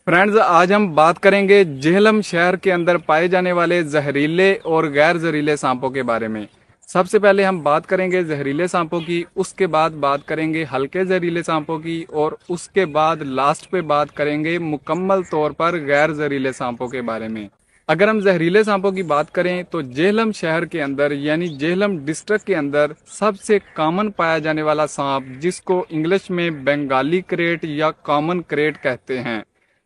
Friends, आज हम बात करेंगे जेहलम शहर के अंदर पाए जाने वाले जहरीले और गैर जहरीले सांपों के बारे में। सबसे पहले हम बात करेंगे जहरीले सांपों की, उसके बाद बात करेंगे हल्के जहरीले सांपों की, और उसके बाद लास्ट पे बात करेंगे मुकम्मल तौर पर गैर जहरीले सांपों के बारे में। अगर हम जहरीले सांपों की बात करें तो जेहलम शहर के अंदर यानी जेहलम डिस्ट्रिक्ट के अंदर सबसे कॉमन पाया जाने वाला सांप, जिसको इंग्लिश में बंगाली क्रेट या कॉमन क्रेट कहते हैं,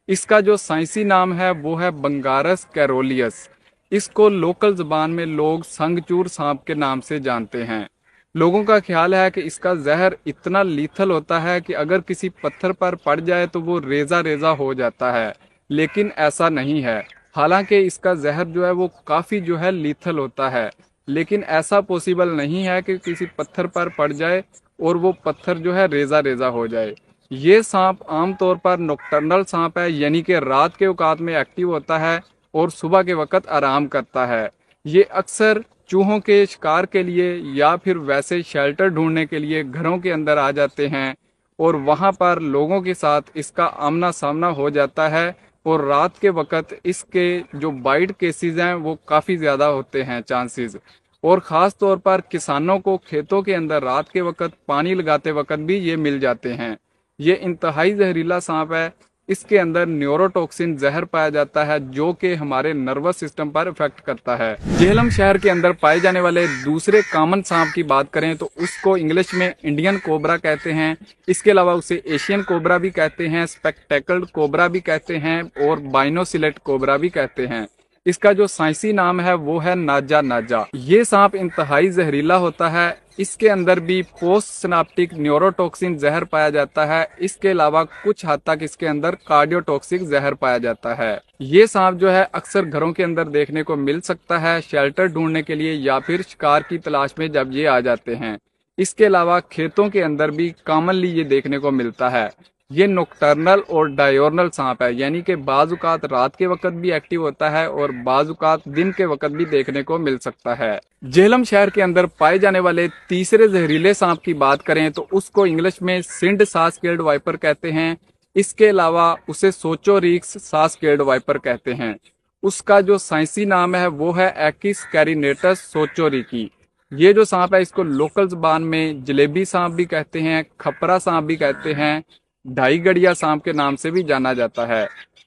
इसका जो साइंसी नाम है वो है बंगारस कैरोलियस। इसको लोकल जुबान में लोग संगचूर सांप के नाम से जानते हैं। लोगों का ख्याल है कि इसका जहर इतना लीथल होता है कि अगर किसी पत्थर पर पड़ जाए तो वो रेजा रेजा हो जाता है, लेकिन ऐसा नहीं है। हालांकि इसका जहर जो है वो काफ़ी जो है लीथल होता है, लेकिन ऐसा पॉसिबल नहीं है कि किसी पत्थर पर पड़ जाए और वो पत्थर जो है रेजा रेजा हो जाए। ये सांप आमतौर पर नॉकटर्नल सांप है, यानी कि रात के औकात में एक्टिव होता है और सुबह के वक्त आराम करता है। ये अक्सर चूहों के शिकार के लिए या फिर वैसे शेल्टर ढूंढने के लिए घरों के अंदर आ जाते हैं और वहां पर लोगों के साथ इसका आमना सामना हो जाता है, और रात के वक्त इसके जो बाइट केसेस हैं वो काफ़ी ज़्यादा होते हैं चांसेस। और ख़ास तौर पर किसानों को खेतों के अंदर रात के वक्त पानी लगाते वक्त भी ये मिल जाते हैं। ये इंतहाई जहरीला सांप है। इसके अंदर न्यूरोटॉक्सिन जहर पाया जाता है जो कि हमारे नर्वस सिस्टम पर इफेक्ट करता है। जेहलम शहर के अंदर पाए जाने वाले दूसरे कॉमन सांप की बात करें तो उसको इंग्लिश में इंडियन कोबरा कहते हैं। इसके अलावा उसे एशियन कोबरा भी कहते हैं, स्पेक्टेकल्ड कोबरा भी कहते हैं और बाइनोसिलेट कोबरा भी कहते हैं। इसका जो साइंसी नाम है वो है नाजा नाजा। ये सांप इंतहाई जहरीला होता है। इसके अंदर भी पोस्ट सिनाप्टिक न्यूरोटॉक्सिन जहर पाया जाता है। इसके अलावा कुछ हद तक इसके अंदर कार्डियोटॉक्सिक जहर पाया जाता है। ये सांप जो है अक्सर घरों के अंदर देखने को मिल सकता है शेल्टर ढूंढने के लिए या फिर शिकार की तलाश में जब ये आ जाते हैं। इसके अलावा खेतों के अंदर भी कॉमनली ये देखने को मिलता है। ये नॉकटर्नल और डायोर्नल सांप है, यानी कि बाजुकात रात के वक्त भी एक्टिव होता है और बाजुकात दिन के वक्त भी देखने को मिल सकता है। जेहलम शहर के अंदर पाए जाने वाले तीसरे जहरीले सांप की बात करें तो उसको इंग्लिश में सिंड सास्केल्ड वाइपर कहते हैं। इसके अलावा उसे सोचोरिक्स सास्केल्ड वाइपर कहते हैं। उसका जो साइंसी नाम है वो है एक्किस कैरिनेटस सोचोरिकी। ये जो सांप है इसको लोकल जुबान में जलेबी सांप भी कहते हैं, खपरा सांप भी कहते हैं, ढाई गड़िया सांप के नाम से भी जाना जाता है।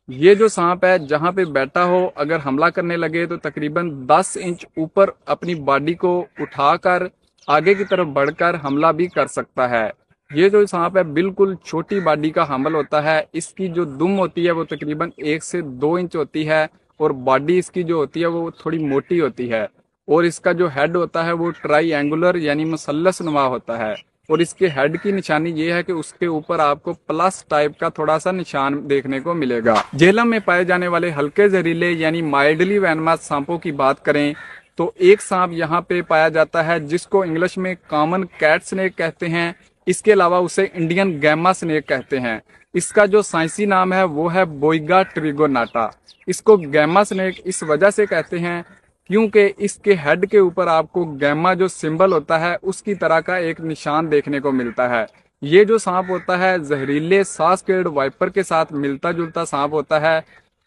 ये जो सांप है जहां पे बैठा हो अगर हमला करने लगे तो तकरीबन 10 इंच ऊपर अपनी बॉडी को उठाकर आगे की तरफ बढ़कर हमला भी कर सकता है। ये जो सांप है बिल्कुल छोटी बॉडी का हमल होता है। इसकी जो दुम होती है वो तकरीबन 1 से 2 इंच होती है और बॉडी इसकी जो होती है वो थोड़ी मोटी होती है, और इसका जो हेड होता है वो ट्राईएंगुलर यानी मसल्लस नुमा होता है। और इसके हेड की निशानी ये है कि उसके ऊपर आपको प्लस टाइप का थोड़ा सा निशान देखने को मिलेगा। जेहलम में पाए जाने वाले हल्के जहरीले यानी माइल्डली वेनमस सांपों की बात करें तो एक सांप यहाँ पे पाया जाता है जिसको इंग्लिश में कॉमन कैट स्नेक कहते हैं। इसके अलावा उसे इंडियन गैमा स्नेक कहते हैं। इसका जो साइंसी नाम है वो है बोइगा ट्रिगोनाटा। इसको गैमा स्नेक इस वजह से कहते हैं क्योंकि इसके हेड के ऊपर आपको गैमा जो सिंबल होता है उसकी तरह का एक निशान देखने को मिलता है। ये जो सांप होता है जहरीले सास्केल्ड वाइपर के साथ मिलता जुलता सांप होता है,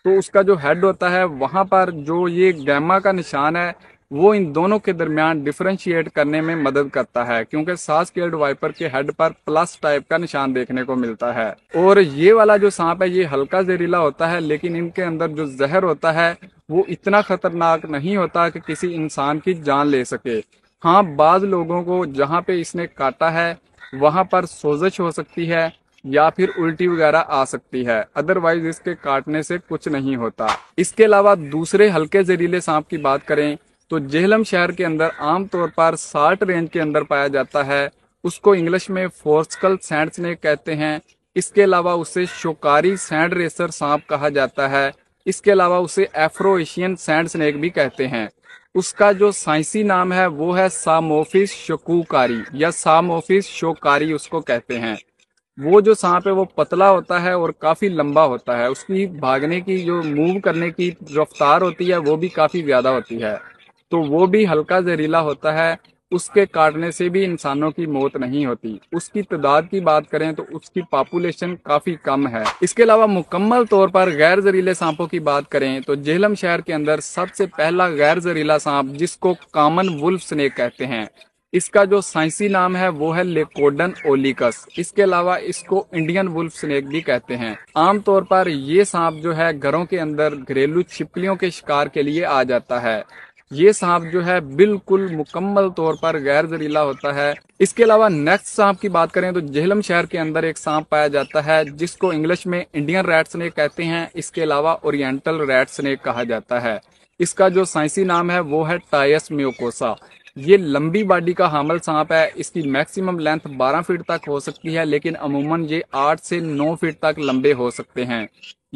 तो उसका जो हेड होता है वहां पर जो ये गैमा का निशान है वो इन दोनों के दरमियान डिफरेंशिएट करने में मदद करता है, क्योंकि सास्केल्ड वाइपर के हेड पर प्लस टाइप का निशान देखने को मिलता है। और ये वाला जो सांप है ये हल्का जहरीला होता है, लेकिन इनके अंदर जो जहर होता है वो इतना खतरनाक नहीं होता कि किसी इंसान की जान ले सके। हाँ, बाज लोगों को जहाँ पे इसने काटा है वहां पर सोजश हो सकती है या फिर उल्टी वगैरह आ सकती है, अदरवाइज इसके काटने से कुछ नहीं होता। इसके अलावा दूसरे हल्के जहरीले सांप की बात करें तो जेहलम शहर के अंदर आमतौर पर साल्ट रेंज के अंदर पाया जाता है। उसको इंग्लिश में फोर्स्कल सैंड स्नेक कहते हैं। इसके अलावा उसे शोकारी सैंड रेसर सांप कहा जाता है। इसके अलावा उसे एफ्रो एशियन सैंड स्नेक भी कहते हैं। उसका जो साइंसी नाम है वो है सामोफिस शोकुकारी या सामोफिस शोकारी उसको कहते हैं। वो जो सांप है वो पतला होता है और काफी लंबा होता है। उसकी भागने की जो मूव करने की रफ्तार होती है वो भी काफी ज्यादा होती है, तो वो भी हल्का जहरीला होता है। اس کے کاٹنے سے بھی انسانوں کی موت نہیں ہوتی۔ اس کی تعداد کی بات کریں تو اس کی پاپولیشن کافی کم ہے۔ اس کے علاوہ مکمل طور پر غیر زہریلے سانپوں کی بات کریں تو جہلم شہر کے اندر سب سے پہلا غیر زہریلا سانپ جس کو کامن وولف سنیک کہتے ہیں، اس کا جو سائنسی نام ہے وہ ہے لیکوڈن اولیکس۔ اس کے علاوہ اس کو انڈین وولف سنیک بھی کہتے ہیں۔ عام طور پر یہ سانپ جو ہے گھروں کے اندر گھریلو چھپکلیوں کے شکار کے لیے آ جاتا ہے۔ یہ سانپ جو ہے بالکل مکمل طور پر غیر زہریلا ہوتا ہے۔ اس کے علاوہ نیکسٹ سانپ کی بات کریں تو جہلم شہر کے اندر ایک سانپ پایا جاتا ہے جس کو انگلش میں انڈین ریٹ سنیک کہتے ہیں۔ اس کے علاوہ اورینٹل ریٹ سنیک کہا جاتا ہے۔ اس کا جو سائنسی نام ہے وہ ہے ٹائس میوکوسا۔ یہ لمبی باڈی کا حامل سانپ ہے۔ اس کی میکسیمم لینتھ 12 فٹ تک ہو سکتی ہے، لیکن عموماً یہ 8 سے 9 فٹ تک لمبے ہو سکتے ہیں۔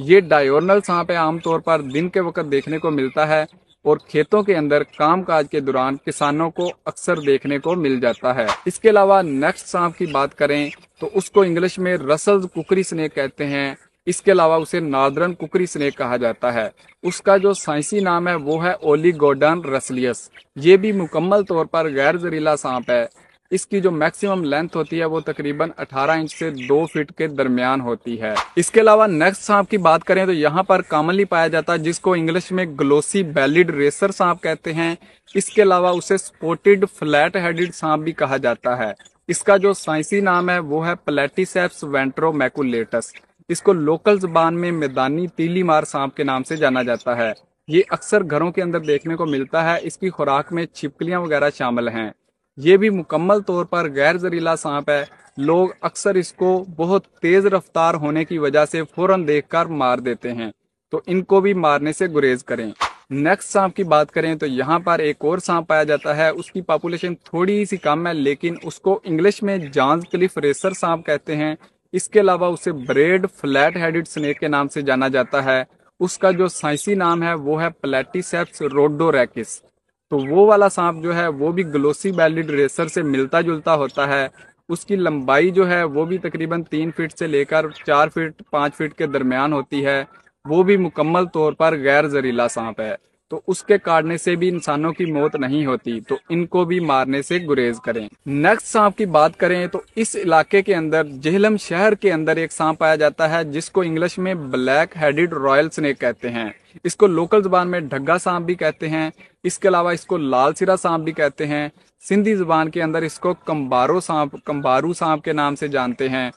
یہ ڈائیورنل سانپ ہے، عام طور پر دن کے وقت دیکھنے کو ملتا ہے اور کھیتوں کے اندر کام کاج کے دوران کسانوں کو اکثر دیکھنے کو مل جاتا ہے۔ اس کے علاوہ نیکسٹ سانپ کی بات کریں تو اس کو انگلش میں رسلز کوکری سنیک کہتے ہیں۔ اس کے علاوہ اسے ناردرن کوکری سنیک کہا جاتا ہے۔ اس کا جو سائنسی نام ہے وہ ہے اولیگوڈن رسلیس۔ یہ بھی مکمل طور پر غیر زہریلا سانپ ہے۔ اس کی جو میکسیمم لینتھ ہوتی ہے وہ تقریباً 18 انچ سے 2 فٹ کے درمیان ہوتی ہے۔ اس کے علاوہ نیکسٹ سانپ کی بات کریں تو یہاں پر کامنلی پایا جاتا ہے جس کو انگلش میں گلوسی بیلیڈ ریسر سانپ کہتے ہیں۔ اس کے علاوہ اسے سپوٹڈ فلیٹ ہیڈڈ سانپ بھی کہا جاتا ہے۔ اس کا جو سائنسی نام ہے وہ ہے پلیٹیسیپس وینٹرومیکولیٹس۔ اس کو لوکل زبان میں میدانی تیلی مار سانپ کے نام سے جانا جاتا ہے۔ یہ اکثر گھروں کے اندر دیکھنے کو ملتا ہے۔ اس کی خوراک میں چھپکلیاں وغیرہ شامل ہیں۔ یہ بھی مکمل طور پر غیر زہریلا سانپ ہے۔ لوگ اکثر اس کو بہت تیز رفتار ہونے کی وجہ سے فوراً دیکھ کر مار دیتے ہیں، تو ان کو بھی مارنے سے گریز کریں۔ نیکسٹ سانپ کی بات کریں تو یہاں پر ایک اور سانپ پایا جاتا ہے۔ اس کی پاپولیشن تھوڑی سی کم ہے، لیکن اس کو انگلش میں جانز کلف ریسر سانپ کہتے ہیں۔ اس کے علاوہ اسے بریڈ فلیٹ ہیڈڈ سنیک کے نام سے جانا جاتا ہے۔ اس کا جو سائنسی نام ہے وہ ہے پلیٹیسیپس روڈوریکس۔ تو وہ والا سانپ جو ہے وہ بھی گلوسی بیلیڈ ریسر سے ملتا جلتا ہوتا ہے۔ اس کی لمبائی جو ہے وہ بھی تقریباً 3 فٹ سے لے کر 4 فٹ 5 فٹ کے درمیان ہوتی ہے۔ وہ بھی مکمل طور پر غیر زہریلا سانپ ہے، تو اس کے کاٹنے سے بھی انسانوں کی موت نہیں ہوتی، تو ان کو بھی مارنے سے گریز کریں۔ نیکسٹ سانپ کی بات کریں تو اس علاقے کے اندر جہلم شہر کے اندر ایک سانپ پایا جاتا ہے جس کو انگلش میں بلیک ہیڈڈ رائل سنیک کہتے ہیں۔ اس کو لوکل زبان میں ڈھگا سانپ بھی کہتے ہیں۔ اس کے علاوہ اس کو لال سرا سانپ بھی کہتے ہیں۔ سندھی زبان کے اندر اس کو کمبارو سانپ کے نام سے جانتے ہیں۔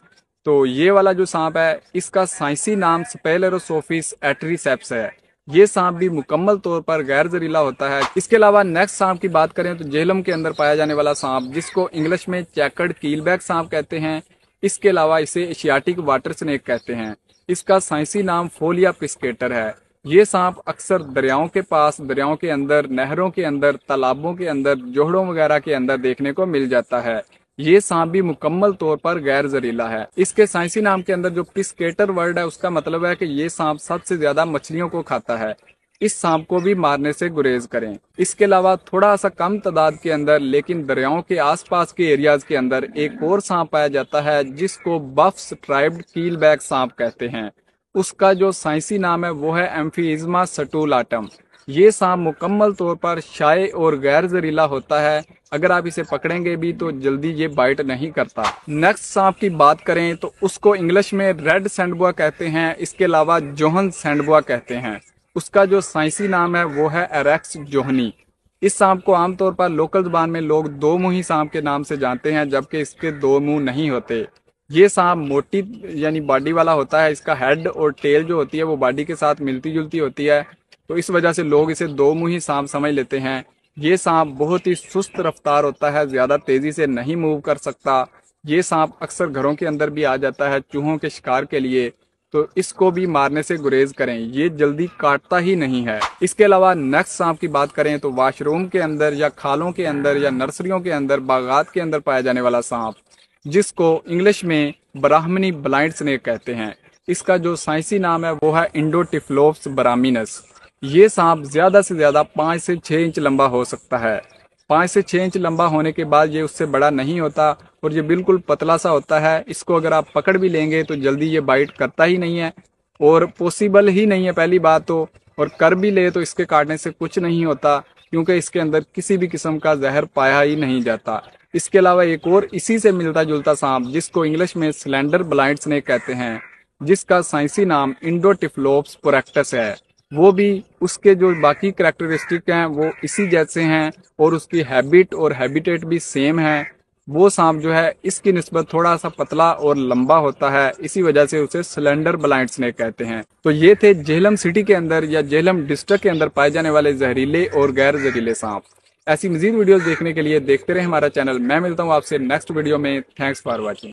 تو یہ والا جو سانپ ہے اس کا سائنسی نام سپیلروسوفیس ایٹریسیپس ہے۔ یہ سانپ بھی مکمل طور پر غیر زہریلا ہوتا ہے۔ اس کے علاوہ نیکسٹ سانپ کی بات کریں تو جہلم کے اندر پایا جانے والا سانپ جس کو انگلش میں چیکرڈ کیل بیک سانپ کہتے ہیں۔ اس کے علاوہ اسے ایشیاٹک واٹر سنیک کہتے ہیں۔ اس کا سائنسی نام فولیا پسکیٹر ہے۔ یہ سانپ اکثر دریاؤں کے پاس، دریاؤں کے اندر، نہروں کے اندر، تالابوں کے اندر، جوہڑوں وغیرہ کے اندر دیکھنے کو مل جاتا ہے۔ یہ سانپ بھی مکمل طور پر غیر زہریلا ہے۔ اس کے سائنسی نام کے اندر جو پسکیٹر ورڈ ہے اس کا مطلب ہے کہ یہ سانپ سب سے زیادہ مچھلیوں کو کھاتا ہے۔ اس سانپ کو بھی مارنے سے گریز کریں۔ اس کے علاوہ تھوڑا سا کم تعداد کے اندر لیکن دریاؤں کے آس پاس کے ایریاز کے اندر ایک اور سانپ پایا جاتا ہے جس کو بف سٹرائپڈ کیل بیک سانپ کہتے ہیں۔ اس کا جو سائنسی نام ہے وہ ہے ایمفیزما سٹولاٹم۔ یہ سانپ مکمل طور پر شائع اور غیر زہریلا ہوتا ہے۔ اگر آپ اسے پکڑیں گے بھی تو جلدی یہ بائٹ نہیں کرتا۔ نیکسٹ سانپ کی بات کریں تو اس کو انگلش میں ریڈ سینڈبوا کہتے ہیں۔ اس کے علاوہ جوہن سینڈبوا کہتے ہیں۔ اس کا جو سائنسی نام ہے وہ ہے ایریکس جوہنی۔ اس سانپ کو عام طور پر لوکل زبان میں لوگ دو منہی سانپ کے نام سے جانتے ہیں، جبکہ اس کے دو منہ نہیں ہوتے۔ یہ سانپ موٹی یعنی باڈی والا ہوتا ہے۔ اس کا ہیڈ اور ٹیل جو ہوتی ہے وہ باڈی کے ساتھ ملتی جلتی ہوتی ہے، تو اس وجہ سے لوگ اسے دو منہی سانپ سمجھ لیتے ہیں۔ یہ سانپ بہت ہی سست رفتار ہوتا ہے، زیادہ تیزی سے نہیں موو کر سکتا۔ یہ سانپ اکثر گھروں کے اندر بھی آ جاتا ہے چوہوں کے شکار کے لیے، تو اس کو بھی مارنے سے گریز کریں، یہ جلدی کاٹتا ہی نہیں ہے۔ اس کے علاوہ نیکسٹ سانپ کی بات کریں تو واش روم کے اندر یا کھالوں کے اندر یا نرسریوں کے اندر، باغات کے اندر پایا جانے والا سانپ جس کو انگلش میں براہمنی بلائنڈ سنیک کہتے ہیں۔ اس کا جو سائنسی نام ہے وہ ہے انڈوٹیفلوپس برامینس۔ یہ سانپ زیادہ سے زیادہ 5 سے 6 انچ لمبا ہو سکتا ہے۔ 5 سے 6 انچ لمبا ہونے کے بعد یہ اس سے بڑا نہیں ہوتا اور یہ بالکل پتلا سا ہوتا ہے۔ اس کو اگر آپ پکڑ بھی لیں گے تو جلدی یہ بائٹ کرتا ہی نہیں ہے اور پوسیبل ہی نہیں ہے پہلی بات تو، اور کر بھی لے تو اس کے کاٹنے سے کچھ نہیں ہوتا۔ क्योंकि इसके अंदर किसी भी किस्म का जहर पाया ही नहीं जाता। इसके अलावा एक और इसी से मिलता जुलता सांप जिसको इंग्लिश में स्लेंडर ब्लाइंड स्नेक कहते हैं, जिसका साइंसी नाम इंडोटिफ्लोप्स पोरेक्टस है, वो भी उसके जो बाकी करैक्टरिस्टिक हैं वो इसी जैसे हैं और उसकी हैबिट और हैबिटेट भी सेम है। वो सांप जो है इसकी निस्बत थोड़ा सा पतला और लंबा होता है, इसी वजह से उसे स्लेंडर ब्लाइंड स्नेक कहते हैं। तो ये थे झेलम सिटी के अंदर या झेलम डिस्ट्रिक्ट के अंदर पाए जाने वाले जहरीले और गैर जहरीले सांप। ऐसी मजीद वीडियोस देखने के लिए देखते रहे हमारा चैनल। मैं मिलता हूँ आपसे नेक्स्ट वीडियो में। Thanks for watching.